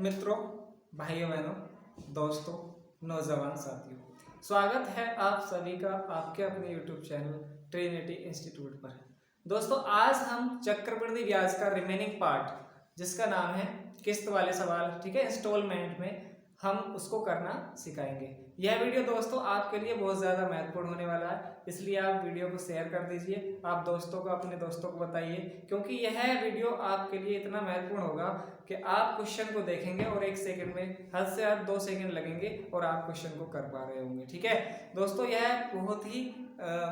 मित्रों, भाइयों बहनों, दोस्तों, नौजवान साथियों, स्वागत है आप सभी का आपके अपने YouTube चैनल ट्रिनिटी इंस्टीट्यूट पर। दोस्तों, आज हम चक्रवृद्धि ब्याज का रिमेनिंग पार्ट जिसका नाम है किस्त वाले सवाल, ठीक है, इंस्टॉलमेंट में हम उसको करना सिखाएंगे। यह वीडियो दोस्तों आपके लिए बहुत ज़्यादा महत्वपूर्ण होने वाला है, इसलिए आप वीडियो को शेयर कर दीजिए, आप दोस्तों को, अपने दोस्तों को बताइए, क्योंकि यह वीडियो आपके लिए इतना महत्वपूर्ण होगा कि आप क्वेश्चन को देखेंगे और 1 सेकंड में, हद से हद 2 सेकंड लगेंगे और आप क्वेश्चन को कर पा रहे होंगे। ठीक है दोस्तों, यह बहुत ही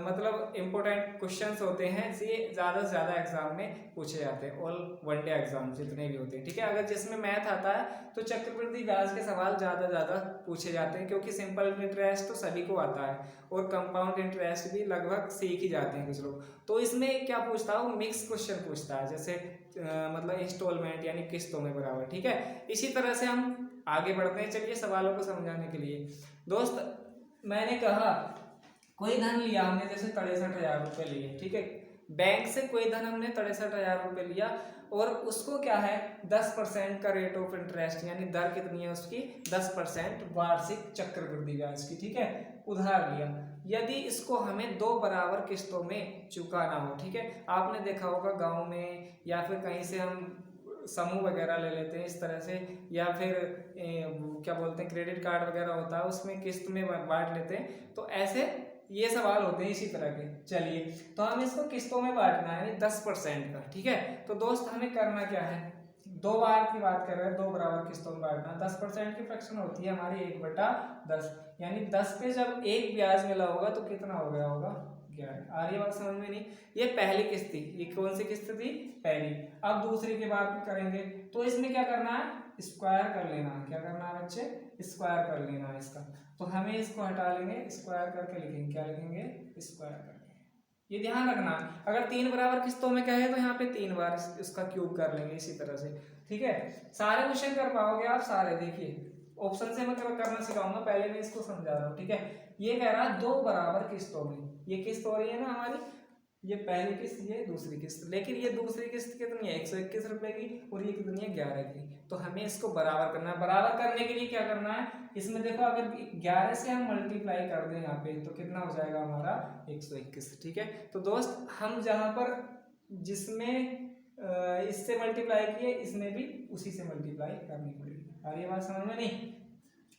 मतलब इम्पोर्टेंट क्वेश्चंस होते हैं, ये ज़्यादा से ज़्यादा एग्जाम में पूछे जाते हैं, ऑल वन डे एग्जाम जितने भी होते हैं। ठीक है, अगर जिसमें मैथ आता है तो चक्रवृद्धि ब्याज के सवाल ज़्यादा पूछे जाते हैं, क्योंकि सिंपल इंटरेस्ट तो सभी को आता है और कंपाउंड इंटरेस्ट भी लगभग सीख ही जाते हैं कुछ लोग। तो इसमें क्या पूछता है, वो मिक्स क्वेश्चन पूछता है, जैसे मतलब इंस्टॉलमेंट यानी किस्तों में बराबर। ठीक है, इसी तरह से हम आगे बढ़ते हैं। चलिए सवालों को समझाने के लिए दोस्त, मैंने कहा कोई धन लिया हमने, जैसे 63,000 रुपये लिए। ठीक है, बैंक से कोई धन हमने 63,000 रुपये लिया और उसको क्या है 10% का रेट ऑफ इंटरेस्ट, यानी दर कितनी है उसकी 10% वार्षिक चक्रवृद्धि ब्याज की। ठीक है, उधार लिया, यदि इसको हमें 2 बराबर किस्तों में चुकाना हो। ठीक है, आपने देखा होगा गांव में या फिर कहीं से हम समूह वगैरह ले लेते हैं इस तरह से, या फिर क्या बोलते हैं क्रेडिट कार्ड वगैरह होता है उसमें किस्त में बांट लेते हैं। तो ऐसे ये सवाल होते हैं इसी तरह के। चलिए, तो हम इसको किस्तों में बांटना है, यानी 10% का। ठीक है, तो दोस्त हमें करना क्या है, 2 बार की बात कर रहे हैं, 2 बराबर किस्तों में बांटना। 10% की फ्रैक्शन होती है हमारी 1/10, यानी 10 पे जब एक ब्याज मिला होगा तो कितना हो गया होगा 11। आ रही है बात समझ में? नहीं, ये पहली किस्त थी। ये कौन सी किस्त थी? पहली। अब दूसरी की बात करेंगे तो इसमें क्या करना है, स्क्वायर कर लेना। क्या करना है बच्चे? स्क्वायर कर लेना है इसका। तो हमें इसको हटा लेंगे, स्क्वायर करके लिखेंगे। क्या लिखेंगे? स्क्वायर करके। ये ध्यान रखना, अगर 3 बराबर किस्तों में कहे तो यहाँ पे 3 बार इसका क्यूब कर लेंगे इसी तरह से। ठीक है, सारे क्वेश्चन कर पाओगे आप सारे। देखिए ऑप्शन से मैं करना सिखाऊंगा, पहले मैं इसको समझा रहा हूँ। ठीक है, ये कह रहा है 2 बराबर किस्तों में, ये किस्त हो रही है ना हमारी, ये पहली किस्त, ये दूसरी किस्त, लेकिन ये दूसरी किस्त कितनी है 121 रुपए की और ये कितनी है 11 की। तो हमें इसको बराबर करना है। बराबर करने के लिए क्या करना है, इसमें देखो अगर 11 से हम मल्टीप्लाई कर दें यहाँ पे तो कितना हो जाएगा हमारा 121। ठीक है, तो दोस्त हम जहाँ पर जिसमें इससे मल्टीप्लाई किए, इसमें भी उसी से मल्टीप्लाई करनी पड़ेगी। आ रही है बात समझ में? नहीं,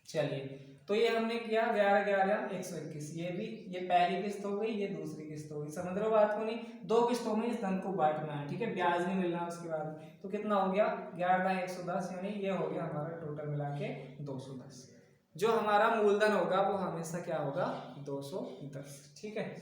चलिए, तो ये हमने किया 11 11 121, ये भी, ये पहली किस्त हो गई, ये दूसरी किस्त हो गई। समझ रहे हो बात को? नहीं, 2 किस्तों में इस धन को बांटना है। ठीक है, ब्याज नहीं मिलना उसके बाद। तो कितना हो गया 11 110, यानी ये हो गया हमारा टोटल मिला के 210। जो हमारा मूलधन होगा वो हमेशा क्या होगा 210। ठीक है,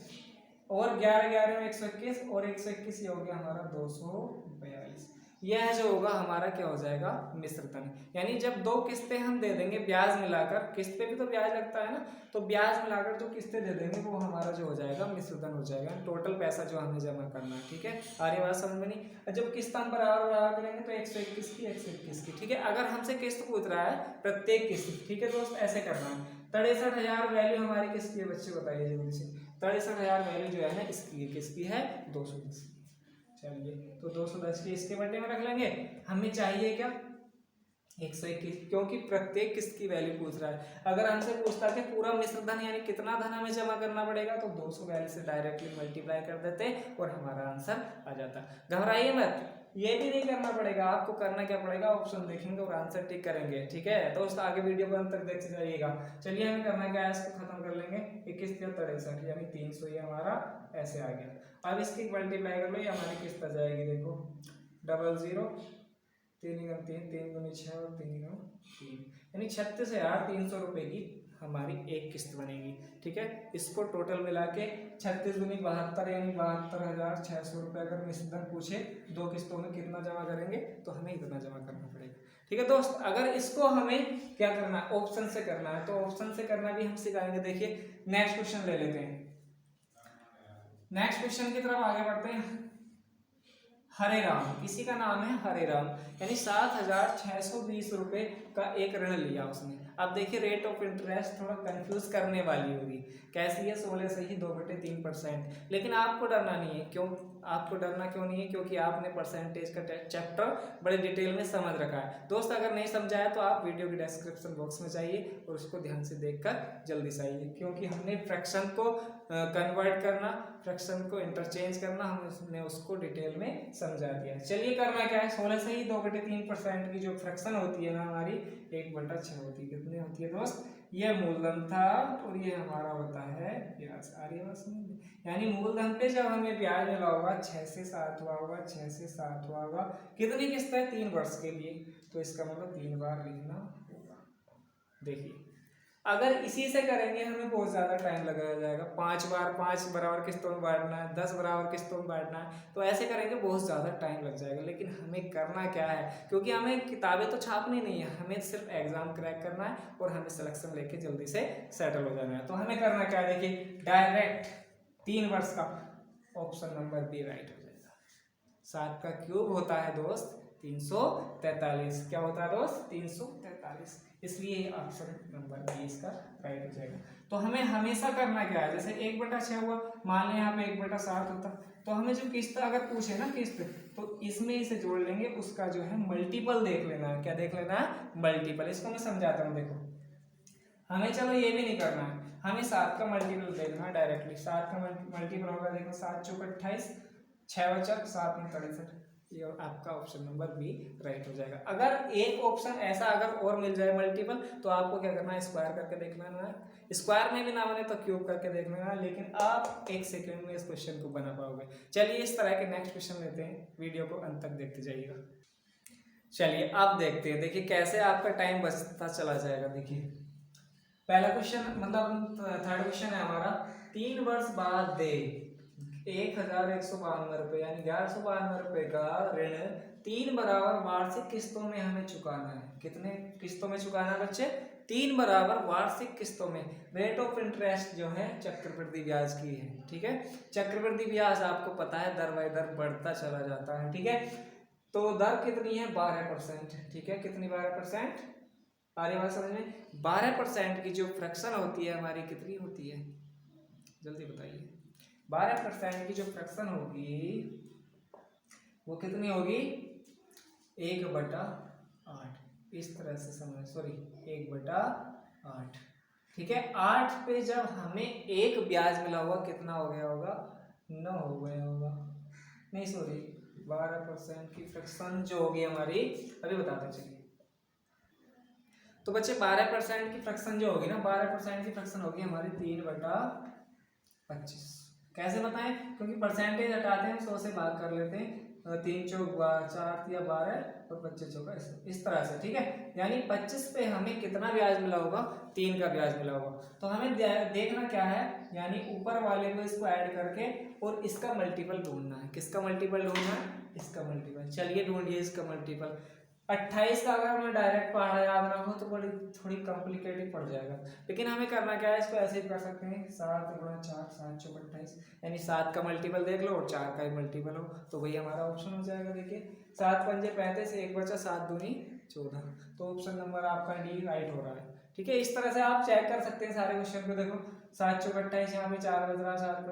और 11 11 में 121 और 121 ये हो गया हमारा 242। यह जो होगा हमारा क्या हो जाएगा मिश्र धन, यानी जब 2 किस्तें हम दे देंगे ब्याज मिलाकर, किस्त पे भी तो ब्याज लगता है ना, तो ब्याज मिलाकर जो किस्तें दे देंगे वो हमारा जो हो जाएगा मिश्र धन हो जाएगा, टोटल पैसा जो हमें जमा करना है। ठीक है, आर्य बात समझ में? नहीं, जब किस्त हम बराबर करेंगे तो 121 की 121 की। ठीक है, अगर हमसे किस्त पूछ रहा है प्रत्येक किस्त, ठीक है दोस्त, ऐसे करना है। 63,000 वैल्यू हमारी किसकी है बच्चे, बताइए जल्दी से। 63,000 वैल्यू जो है ना इसकी, किसकी है 210। चलिए, तो 210 की इसके बटे में रख लेंगे। हमें चाहिए क्या 121, क्योंकि प्रत्येक किस्त की वैल्यू पूछ रहा है। अगर हमसे पूछता कि पूरा मिश्र धन यानी कितना धन हमें जमा करना पड़ेगा, तो 242 से डायरेक्टली मल्टीप्लाई कर देते और हमारा आंसर आ जाता। घबराइए मत, ये भी नहीं करना पड़ेगा आपको। करना क्या पड़ेगा, ऑप्शन देखेंगे और आंसर टिक करेंगे। ठीक है, तो उस आगे वीडियो को अंत तक देखते जाइएगा। चलिए, हमें करना क्या है, इसको खत्म कर लेंगे। 21 या 63 यानी 300, ये हमारा ऐसे आ गया। अब इसकी मल्टीप्लाई कर लो, ये हमारी किस्त आ जाएगी। देखो 00 3 × 3 3 × 6 और 3 × 3, यानी 36,300 रुपये की हमारी एक किस्त बनेगी। ठीक है, इसको टोटल मिला के 36 × 72 यानी 72,600 रुपये अगर मिश्र धन पूछे 2 किस्तों में कितना जमा करेंगे, तो हमें इतना जमा करना पड़ेगा। ठीक है दोस्त, अगर इसको हमें क्या करना है, ऑप्शन से करना है, तो ऑप्शन से करना भी हम सिखाएंगे। देखिए नेक्स्ट क्वेश्चन ले लेते हैं। नेक्स्ट क्वेश्चन की तरफ आगे बढ़ते हैं। हरे राम, किसी का नाम है हरे राम, यानी 7,620 रुपये का एक ऋण लिया उसने। अब देखिए रेट ऑफ इंटरेस्ट थोड़ा कंफ्यूज करने वाली होगी, कैसी है 16 से ही 2/3%। लेकिन आपको डरना नहीं है, क्यों? आपको डरना क्यों नहीं है, क्योंकि आपने परसेंटेज का चैप्टर बड़े डिटेल में समझ रखा है। दोस्त अगर नहीं समझाया तो आप वीडियो के डिस्क्रिप्शन बॉक्स में जाइए और उसको ध्यान से देखकर जल्दी से आइए, क्योंकि हमने फ्रैक्शन को कन्वर्ट करना, फ्रैक्शन को इंटरचेंज करना, हमने उसको डिटेल में समझा दिया। चलिए करना क्या है, 16 से ही 2/3% की जो फ्रैक्शन होती है ना हमारी 1/6 होती है। कितनी होती है दोस्त, ये मूलधन था और ये हमारा होता है ब्याज। आ रही है बात समझ में? यानी मूलधन पे जब हमें ब्याज मिला होगा 6 से 7 हुआ होगा, 6 से 7 हुआ होगा, कितनी किस्त है, 3 वर्ष के लिए, तो इसका मतलब 3 बार लिखना होगा। देखिए अगर इसी से करेंगे हमें बहुत ज़्यादा टाइम लगा जाएगा, 5 बार 5 बराबर किस्तों में बांटना है, 10 बराबर किस्तों में बांटना है, तो ऐसे करेंगे बहुत ज़्यादा टाइम लग जाएगा। लेकिन हमें करना क्या है, क्योंकि हमें किताबें तो छापनी नहीं है, हमें सिर्फ एग्जाम क्रैक करना है और हमें सिलेक्शन लेके जल्दी से सेटल हो जाना है। तो हमें करना क्या है, देखिए डायरेक्ट 3 वर्ष का ऑप्शन नंबर बी राइट हो जाएगा। 7 का क्यूब होता है दोस्त 343। क्या होता है दोस्त, 343, इसलिए ऑप्शन नंबर बी इसका राइट हो जाएगा। तो हमें हमेशा करना क्या है, जैसे 1/6 हुआ, मान लें यहाँ पे 1/7 होता, तो हमें जो किस्त अगर पूछे ना किस्त, तो इसमें इसे जोड़ लेंगे, उसका जो है मल्टीपल देख लेना है। क्या देख लेना है, मल्टीपल। इसको मैं समझाता हूँ, देखो हमें चलो ये भी नहीं करना है, हमें 7 का मल्टीपल देखना है डायरेक्टली। 7 का मल्टीपल होगा, देखो 7 चौक 28, 6 बचा 7 में 63, ये आपका ऑप्शन नंबर बी राइट हो जाएगा। अगर एक ऑप्शन ऐसा अगर और मिल जाए मल्टीपल, तो आपको क्या करना है, स्क्वायर करके देख लेना है। स्क्वायर में भी ना बने तो क्यूब करके देख लेना है, लेकिन आप 1 सेकंड में इस क्वेश्चन को बना पाओगे। चलिए इस तरह के नेक्स्ट क्वेश्चन लेते हैं, वीडियो को अंत तक देखते जाइएगा। चलिए अब देखते हैं, देखिए कैसे आपका टाइम बचता चला जाएगा। देखिए पहला क्वेश्चन मतलब थर्ड क्वेश्चन है हमारा, 3 वर्ष बाद दे 1152 रुपये यानी 1152 रुपये का ऋण 3 बराबर वार्षिक किस्तों में हमें चुकाना है। कितने किस्तों में चुकाना है बच्चे, 3 बराबर वार्षिक किस्तों में। रेट ऑफ इंटरेस्ट जो है चक्रवृद्धि ब्याज की है, ठीक है। चक्रवृद्धि ब्याज आपको पता है दर बाय दर बढ़ता चला जाता है, ठीक है। तो दर कितनी है, 12%, ठीक है। कितनी, 12%। आ रही बात समझ में, 12% की जो फ्रैक्शन होती है हमारी कितनी होती है, जल्दी बताइए। 12% की जो फ्रैक्शन होगी वो कितनी होगी, 1/8। इस तरह से समझ, सॉरी 1/8, ठीक है। 8 पे जब हमें एक ब्याज मिला होगा कितना हो गया होगा, 9 हो गया होगा, नहीं सॉरी 12% की फ्रैक्शन जो होगी हमारी, अभी बताते चलिए। तो बच्चे 12% की फ्रैक्शन जो होगी ना, 12% की फ्रैक्शन होगी हमारी 3/25। कैसे बताएं, क्योंकि परसेंटेज हटाते हैं, 100 से भाग कर लेते हैं, 3 चौक 4 या 12 और 25 चौका इस तरह से, ठीक है। यानी 25 पे हमें कितना ब्याज मिला होगा, 3 का ब्याज मिला होगा। तो हमें देखना क्या है, यानी ऊपर वाले को इसको ऐड करके और इसका मल्टीपल ढूंढना है। किसका मल्टीपल ढूंढना है, इसका मल्टीपल। चलिए ढूंढिए इसका मल्टीपल। 28 का अगर हमें डायरेक्ट पहाड़ा याद ना हो तो बड़ी थोड़ी कॉम्प्लिकेटेड पड़ जाएगा, लेकिन हमें करना क्या है, इसको ऐसे ही कर सकते हैं, 7 × 4 7 चौक 28, यानी 7 का मल्टीपल देख लो और 4 का ही मल्टीपल हो, तो वही हमारा ऑप्शन हो जाएगा। देखिए 7 पंजे 35, 1 बचा, 7 दूनी 14, तो ऑप्शन नंबर आपका डी राइट हो रहा है, ठीक है। इस तरह से आप चेक कर सकते हैं सारे क्वेश्चन को। देखो 7 चौक 28, यहाँ पे 4 बज रहा, 4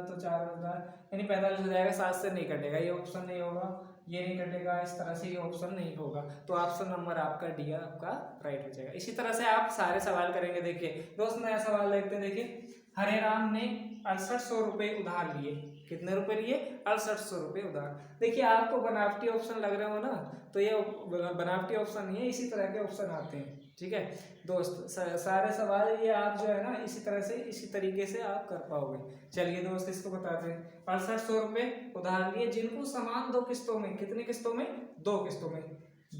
तो 4 बज रहा, यानी 45 हो जाएगा। 7 से नहीं कटेगा, ये ऑप्शन नहीं होगा, ये नहीं कटेगा, इस तरह से ये ऑप्शन नहीं होगा, तो ऑप्शन नंबर आपका डी आपका राइट हो जाएगा। इसी तरह से आप सारे सवाल करेंगे। देखिए दोस्त नया सवाल देखते हैं। देखिए हरे राम ने 6800 रुपये उधार लिए। कितने रुपए लिए, 6800 रुपये उधार। देखिए आपको बनावटी ऑप्शन लग रहे हो ना, तो ये बनावटी ऑप्शन नहीं है, इसी तरह के ऑप्शन आते हैं, ठीक है दोस्त। सारे सवाल ये आप जो है ना इसी तरह से इसी तरीके से आप कर पाओगे। चलिए दोस्त इसको बताते हैं। 6800 रुपये उधार लिए जिनको समान 2 किस्तों में, कितनी किस्तों में, 2 किस्तों में,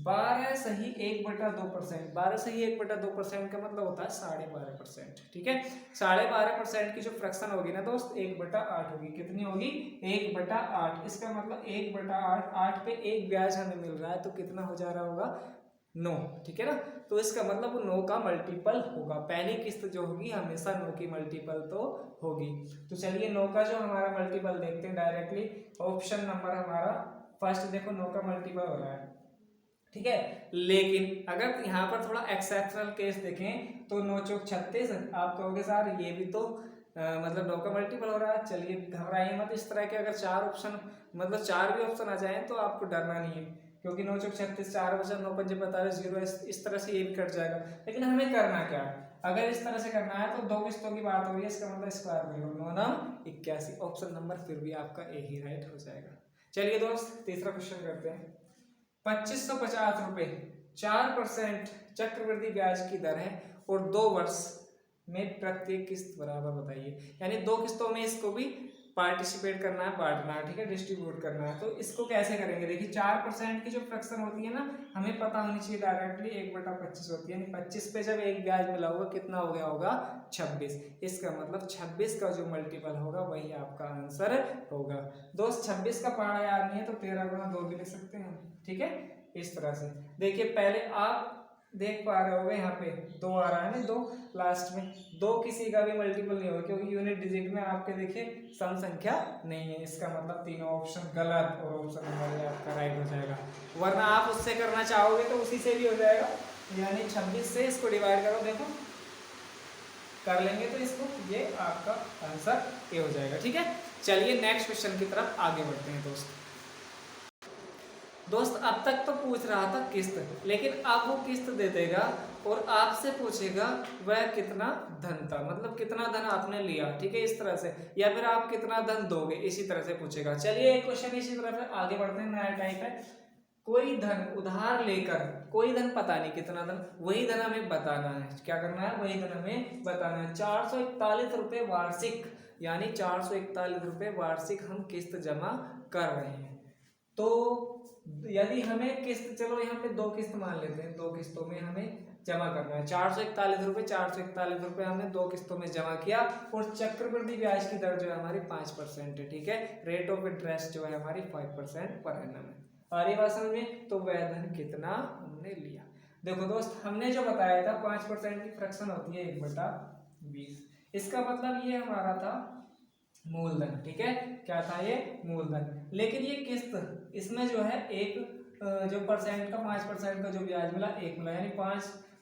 12 सही 1/2%। 12 सही 1/2% का मतलब होता है 12.5%, ठीक है। 12.5% की जो फ्रैक्शन होगी ना दोस्त 1/8 होगी। कितनी होगी, 1/8। इसका मतलब 1/8, 8 पे एक ब्याज हमें मिल रहा है, तो कितना हो जा रहा होगा, 9, ठीक है ना। तो इसका मतलब 9 का मल्टीपल होगा। पहली किस्त जो होगी हमेशा 9 की मल्टीपल तो होगी। तो चलिए 9 का जो हमारा मल्टीपल देखते हैं डायरेक्टली। ऑप्शन नंबर हमारा फर्स्ट देखो 9 का मल्टीपल हो रहा है, ठीक है। लेकिन अगर यहाँ पर थोड़ा एक्सेप्शनल केस देखें तो 9 चौक 36, आप कहोगे सर ये भी तो मतलब 9 का मल्टीपल हो रहा है। चलिए घबराइए मत, इस तरह के अगर 4 ऑप्शन मतलब 4 भी ऑप्शन आ जाए तो आपको डरना नहीं है, क्योंकि 9 चौक 36, 4 बचा 9 पंजे 45, 0 इस तरह से ये भी कट जाएगा। लेकिन हमें करना क्या है, अगर इस तरह से करना है तो 2 किस्तों की बात हो रही है, इसका मतलब स्क्वायर करो, 9 9 81, ऑप्शन नंबर फिर भी आपका ए ही राइट हो जाएगा। चलिए दोस्त तीसरा क्वेश्चन करते हैं। 2550 रुपये 4% चक्रवृद्धि ब्याज की दर है और 2 वर्ष में प्रत्येक किस्त बराबर बताइए। यानी 2 किस्तों में इसको भी पार्टिसिपेट करना है, बांटना है, ठीक है, डिस्ट्रीब्यूट करना है। तो इसको कैसे करेंगे, देखिए 4% की जो फ्रैक्शन होती है ना, हमें पता होनी चाहिए डायरेक्टली 1/25 होती है। यानी 25 पे जब एक ब्याज मिला होगा कितना हो गया होगा 26। इसका मतलब 26 का जो मल्टीपल होगा वही आपका आंसर होगा। दोस्त 26 का पहाड़ा याद नहीं है तो 13 गुणा 2 भी लिख सकते हैं, ठीक है। इस तरह से देखिए, पहले आप देख पा रहे होगे यहाँ पे 2 आ रहा है ना, 2 लास्ट में, 2 किसी का भी मल्टीपल नहीं होगा क्योंकि यूनिट डिजिट में आपके देखिए सम संख्या नहीं है। इसका मतलब तीनों ऑप्शन गलत और ऑप्शन नंबर आपका राइट हो जाएगा। वरना आप उससे करना चाहोगे तो उसी से भी हो जाएगा, यानी 26 से इसको डिवाइड करो, देखो कर लेंगे तो इसको, ये आपका आंसर ये हो जाएगा, ठीक है। चलिए नेक्स्ट क्वेश्चन की तरफ आगे बढ़ते हैं दोस्त अब तक तो पूछ रहा था किस्त, लेकिन अब वो किस्त दे देगा और आपसे पूछेगा वह कितना धन था, मतलब कितना धन आपने लिया, ठीक है, इस तरह से, या फिर आप कितना धन दोगे, इसी तरह से पूछेगा। चलिए एक क्वेश्चन इसी तरह से आगे बढ़ते हैं, नया टाइप है। कोई धन उधार लेकर, कोई धन पता नहीं कितना धन, वही धन हमें बताना है। क्या करना है, वही धन हमें बताना है। 441 रुपये वार्षिक, यानी 441 रुपये वार्षिक हम किस्त जमा कर रहे हैं। तो यदि हमें किस्त, चलो यहाँ पे 2 किस्त मान लेते हैं, 2 किस्तों में हमें जमा करना है 441 रुपये। 441 रुपये हमने 2 किस्तों में जमा किया और चक्रवृद्धि ब्याज की दर जो है हमारी 5% है, ठीक है। रेट ऑफ इंटरेस्ट जो है हमारी 5% पर एनम है। आ रही बात समझ में, तो वह धन कितना हमने लिया। देखो दोस्त, हमने जो बताया था 5% की फ्रैक्शन होती है 1/20, इसका मतलब ये हमारा था मूलधन, ठीक है, क्या था ये मूलधन। लेकिन ये किस्त, इसमें जो है एक जो परसेंट का 5% का जो ब्याज मिला 1 मिला, यानी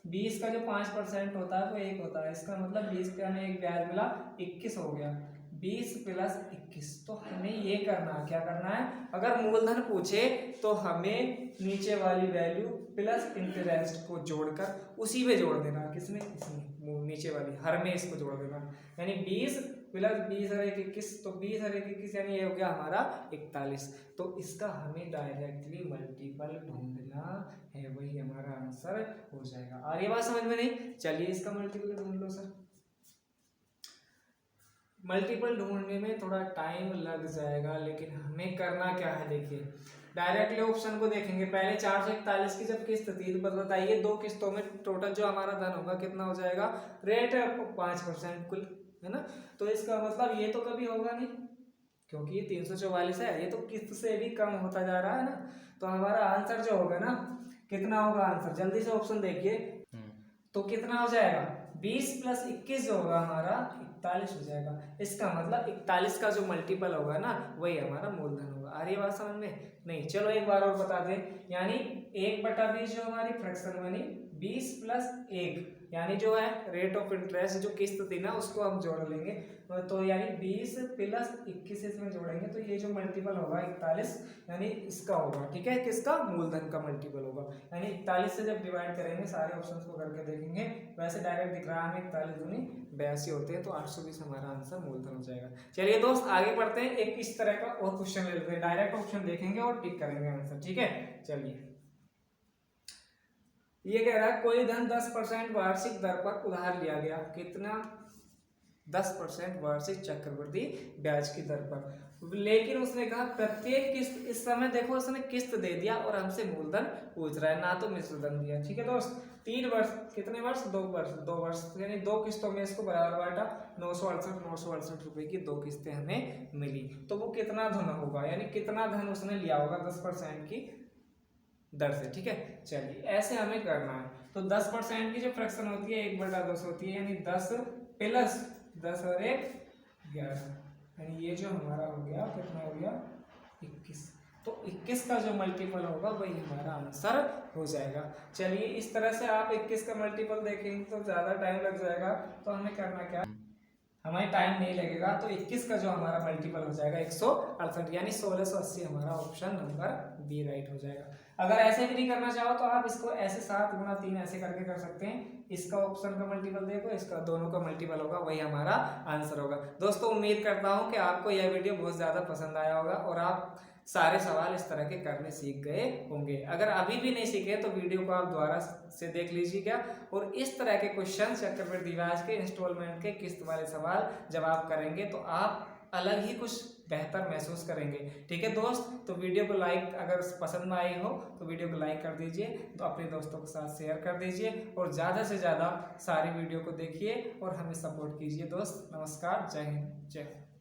20 का जो 5% होता है वो 1 होता है। इसका मतलब 20 का हमें एक ब्याज मिला 21 हो गया, 20 + 21। तो हमें ये करना, क्या करना है, अगर मूलधन पूछे तो हमें नीचे वाली वैल्यू प्लस इंटरेस्ट को जोड़कर उसी में जोड़ देना, किसमें, इसमें नीचे वाली हर में इसको जोड़ देना, यानी 20 + 20 और 1 21, तो 20 और 1 21 यानी ये हो गया हमारा 41। तो इसका हमें डायरेक्टली मल्टीपल ढूंढना है, वही हमारा आंसर हो जाएगा। और ये बात समझ में नहीं, चलिए इसका मल्टीपल ढूंढ लो सर। मल्टीपल ढूंढने में थोड़ा टाइम लग जाएगा, लेकिन हमें करना क्या है, देखिए डायरेक्टली ऑप्शन को देखेंगे। पहले 441 की जब किस्त थी तो बताइए 2 किस्तों में टोटल जो हमारा धन होगा कितना हो जाएगा, रेट 5% कुल, है ना। तो इसका मतलब ये तो कभी होगा नहीं, क्योंकि ये 344 है, ये तो किस्त से भी कम होता जा रहा है ना। तो हमारा आंसर जो होगा ना, कितना होगा आंसर, जल्दी से ऑप्शन देखिए, तो कितना हो जाएगा, 20 + 21 जो होगा हमारा 41 हो जाएगा। इसका मतलब 41 का जो मल्टीपल होगा ना वही हमारा मूलधन होगा। आ रही बात समझ में नहीं, चलो एक बार और बता दें, यानी 1/20 जो हमारी फ्रैक्शन बनी, 20 + 1 यानी जो है रेट ऑफ इंटरेस्ट जो किस्त थी ना उसको हम जोड़ लेंगे, तो यानी 20 + 21 इसमें जोड़ेंगे तो ये जो मल्टीपल होगा 41, यानी इसका होगा, ठीक है, किसका, मूलधन का मल्टीपल होगा। यानी 41 से जब डिवाइड करेंगे, सारे ऑप्शंस को करके देखेंगे, वैसे डायरेक्ट दिख रहा है हमें 41 दूनी 82 होते हैं, तो 820 हमारा आंसर मूलधन हो जाएगा। चलिए दोस्त आगे बढ़ते हैं, एक इस तरह का और क्वेश्चन ले लेते हैं, डायरेक्ट ऑप्शन देखेंगे और टिक करेंगे आंसर, ठीक है। चलिए ये कह रहा है कोई धन 10% वार्षिक दर पर उधार लिया गया, कितना, 10% वार्षिक चक्रवृद्धि ब्याज की दर पर, लेकिन उसने कहा प्रत्येक किस्त, इस समय देखो उसने किस्त दे दिया और हमसे मूलधन पूछ रहा है, ना तो मिश्रधन दिया, ठीक है दोस्त। 3 वर्ष, कितने वर्ष, 2 वर्ष, 2 वर्ष, यानी 2 किस्तों में इसको बराबर बांटा, 968 रुपए की 2 किस्तें हमें मिली। तो वो कितना धन होगा, यानी कितना धन उसने लिया होगा 10% की दर से, ठीक है। चलिए ऐसे हमें करना है, तो 10% की जो फ्रैक्शन होती है 1/10 होती है, यानी 10 + 10 और 1 11, यानी ये जो हमारा हो गया कितना हो गया 21। तो 21 का जो मल्टीपल होगा वही हमारा आंसर हो जाएगा। चलिए इस तरह से आप 21 का मल्टीपल देखेंगे तो ज़्यादा टाइम लग जाएगा, तो हमें करना क्या, हमें टाइम नहीं लगेगा। तो 21 का जो हमारा मल्टीपल हो जाएगा 168, यानी 1680 हमारा ऑप्शन नंबर बी राइट हो जाएगा। अगर ऐसे भी नहीं करना चाहो तो आप इसको ऐसे 7 गुना 3 ऐसे करके कर सकते हैं। इसका ऑप्शन का मल्टीपल देखो, इसका दोनों का मल्टीपल होगा, वही हमारा आंसर होगा। दोस्तों उम्मीद करता हूं कि आपको यह वीडियो बहुत ज़्यादा पसंद आया होगा और आप सारे सवाल इस तरह के करने सीख गए होंगे। अगर अभी भी नहीं सीखे तो वीडियो को आप दोबारा से देख लीजिएगा और इस तरह के क्वेश्चन चक्रवृद्धि ब्याज के इंस्टॉलमेंट के किस्त वाले सवाल जब आप करेंगे तो आप अलग ही कुछ बेहतर महसूस करेंगे। ठीक है दोस्त, तो वीडियो को लाइक, अगर पसंद आई हो तो वीडियो को लाइक कर दीजिए, तो अपने दोस्तों के साथ शेयर कर दीजिए और ज़्यादा से ज़्यादा सारी वीडियो को देखिए और हमें सपोर्ट कीजिए। दोस्त नमस्कार, जय हिंद, जय।